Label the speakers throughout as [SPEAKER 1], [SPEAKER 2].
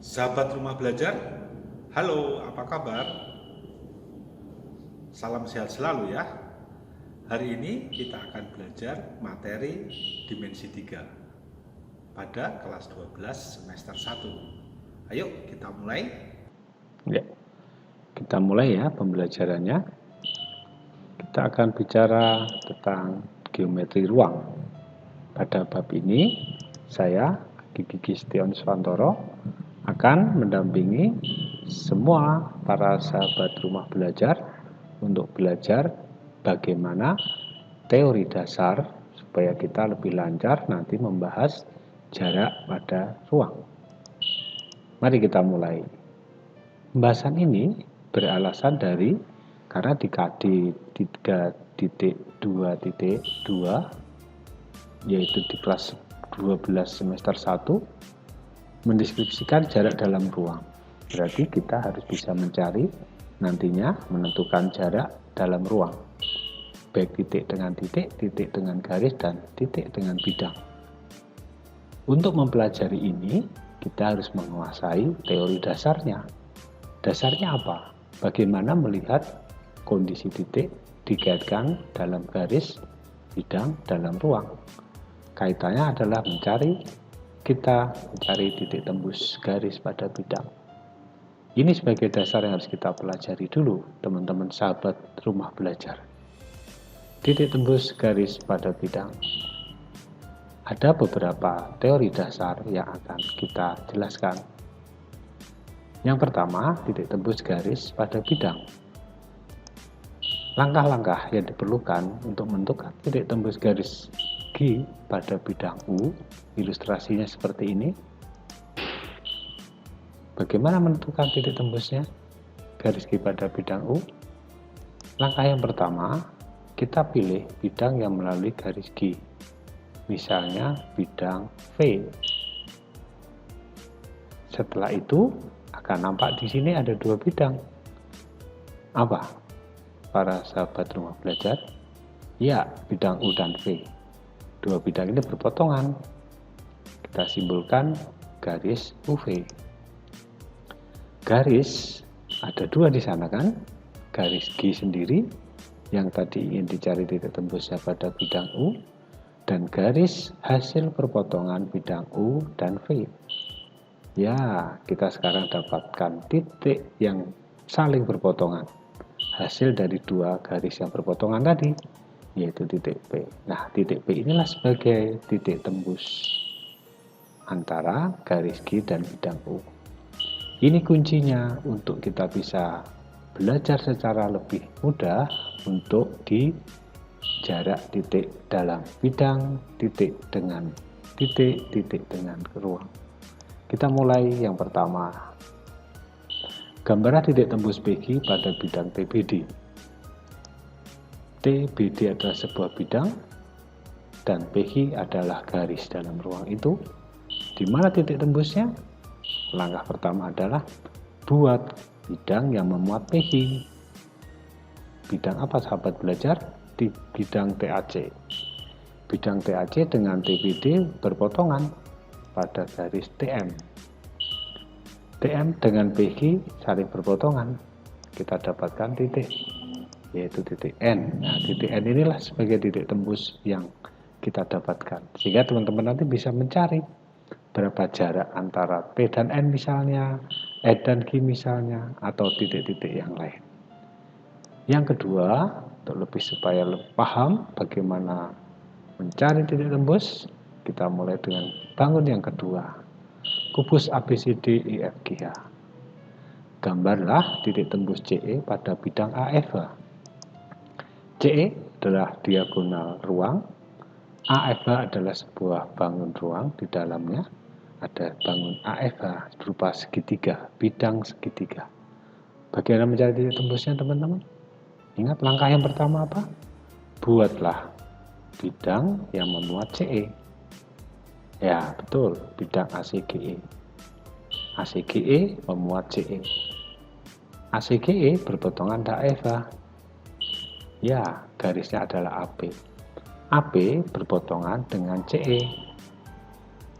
[SPEAKER 1] Sahabat rumah belajar, halo, apa kabar? Salam sehat selalu ya. Hari ini kita akan belajar materi dimensi 3 pada kelas 12 semester 1. Ayo kita mulai.
[SPEAKER 2] Ya, kita mulai ya pembelajarannya. Kita akan bicara tentang geometri ruang. Pada bab ini, saya, Gigi Stion Swantoro, akan mendampingi semua para sahabat rumah belajar untuk belajar bagaimana teori dasar supaya kita lebih lancar nanti membahas jarak pada ruang. Mari kita mulai. Pembahasan ini beralasan karena di KD 3.2.2 yaitu di kelas 12 semester 1 mendeskripsikan jarak dalam ruang. Berarti kita harus bisa mencari nantinya menentukan jarak dalam ruang. Baik titik dengan garis, dan titik dengan bidang. Untuk mempelajari ini, kita harus menguasai teori dasarnya. Dasarnya apa? Bagaimana melihat kondisi titik dikaitkan dalam garis, bidang, dalam ruang. Kaitannya adalah kita mencari titik tembus garis pada bidang. Ini sebagai dasar yang harus kita pelajari dulu, teman-teman sahabat rumah belajar. Titik tembus garis pada bidang. Ada beberapa teori dasar yang akan kita jelaskan. Yang pertama, titik tembus garis pada bidang. Langkah-langkah yang diperlukan untuk menentukan titik tembus garis G pada bidang U, ilustrasinya seperti ini. Bagaimana menentukan titik tembusnya garis G pada bidang U? Langkah yang pertama, kita pilih bidang yang melalui garis G. Misalnya bidang V. Setelah itu akan nampak di sini ada dua bidang. Apa? Para sahabat rumah belajar? Ya, bidang U dan V. Dua bidang ini berpotongan. Kita simbolkan garis UV. Garis ada dua di sana kan? Garis G sendiri yang tadi ingin dicari titik tembusnya pada bidang U, dan garis hasil perpotongan bidang U dan V. Ya, kita sekarang dapatkan titik yang saling berpotongan. Hasil dari dua garis yang berpotongan tadi, yaitu titik P. Nah, titik P inilah sebagai titik tembus antara garis G dan bidang U. Ini kuncinya untuk kita bisa belajar secara lebih mudah untuk di jarak titik dalam bidang, titik dengan ruang. Kita mulai yang pertama. Gambaran titik tembus PG pada bidang TBD. TBD adalah sebuah bidang dan PG adalah garis dalam ruang itu. Di mana titik tembusnya? Langkah pertama adalah buat bidang yang memuat PG. Bidang apa sahabat belajar? Di bidang TAC. Bidang TAC dengan TBD berpotongan pada garis TM. TM dengan PG saling berpotongan. Kita dapatkan titik, yaitu titik N. Nah, titik N inilah sebagai titik tembus yang kita dapatkan. Sehingga teman-teman nanti bisa mencari berapa jarak antara P dan N misalnya, E dan G misalnya, atau titik-titik yang lain. Yang kedua, untuk supaya lebih paham bagaimana mencari titik tembus, kita mulai dengan bangun yang kedua. Kubus ABCD EFGH. Gambarlah titik tembus CE pada bidang AFH. CE adalah diagonal ruang, AFH adalah sebuah bangun ruang, di dalamnya ada bangun AFH berupa segitiga, bidang segitiga. Bagaimana mencari titik tembusnya teman-teman? Ingat langkah yang pertama apa? Buatlah bidang yang memuat CE. Ya, betul, bidang ACGE. ACGE memuat CE. ACGE berpotongan AFH. Ya, garisnya adalah AP. AP berpotongan dengan CE.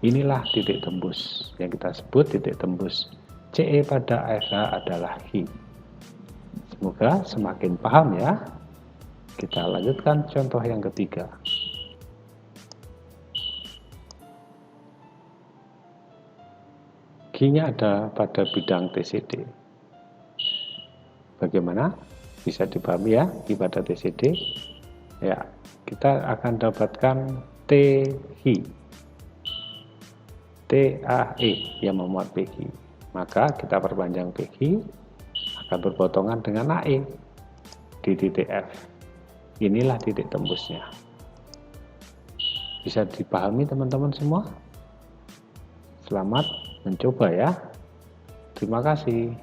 [SPEAKER 2] Inilah titik tembus yang kita sebut titik tembus CE pada ASH adalah Hi. Semoga semakin paham ya. Kita lanjutkan contoh yang ketiga. Q-nya ada pada bidang TCD. Bagaimana? Bisa dipahami ya, Q pada TCD. Ya, kita akan dapatkan THI. TAE yang memuat PQ. Maka kita perpanjang PQ akan berpotongan dengan AE di titik F. Inilah titik tembusnya. Bisa dipahami teman-teman semua? Selamat mencoba ya. Terima kasih.